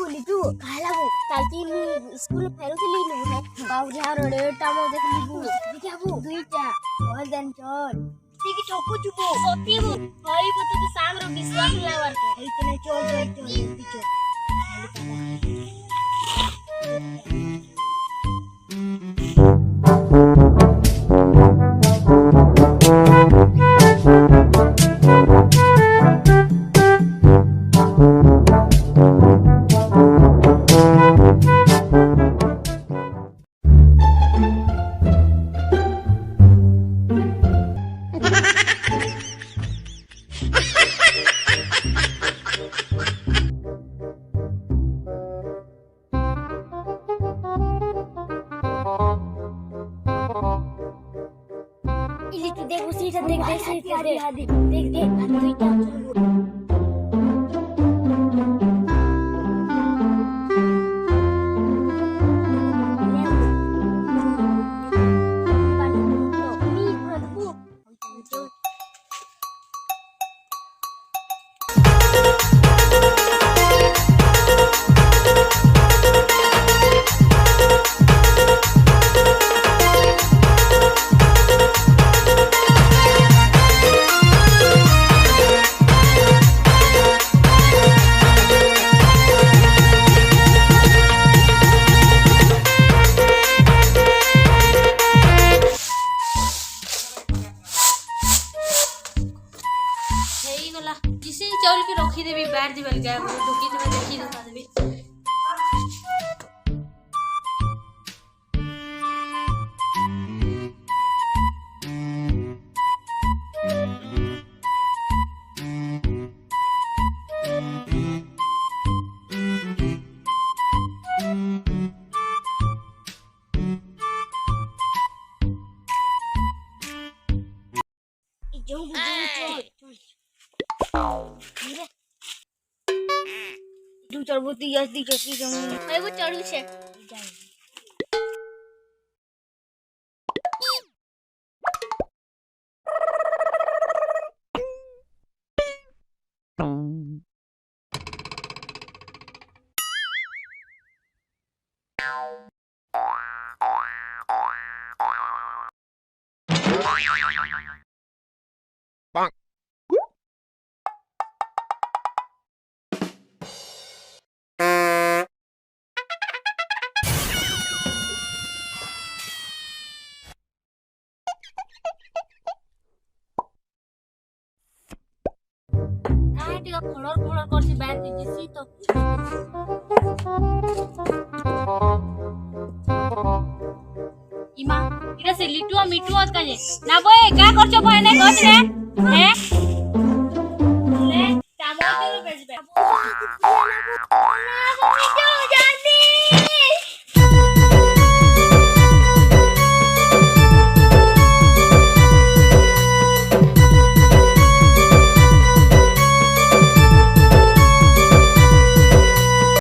लिटू खाला वो कालती स्कूल फेरुतली नु है बाबू रेटा मो देखली बु देखा बु दुईटा बोल देन चल ठीक चोकू चुको सती बु हई बु तो सांग रो विश्वास लावर हई तने चल देख उसी से देख देख दुईटा किसी चौल के रखी देवी बैठ दी बेल गया ढुकी तो मैं देखी दिखा देवी तू चढ़बोती जल्दी जल्दी जम भाई वो चढ़ू छे खड़र करसी बैठ दीजिए तो इमा इरा से लिटुआ मिटुआ काजे ना बोए का करछो बहने गछ रे हैं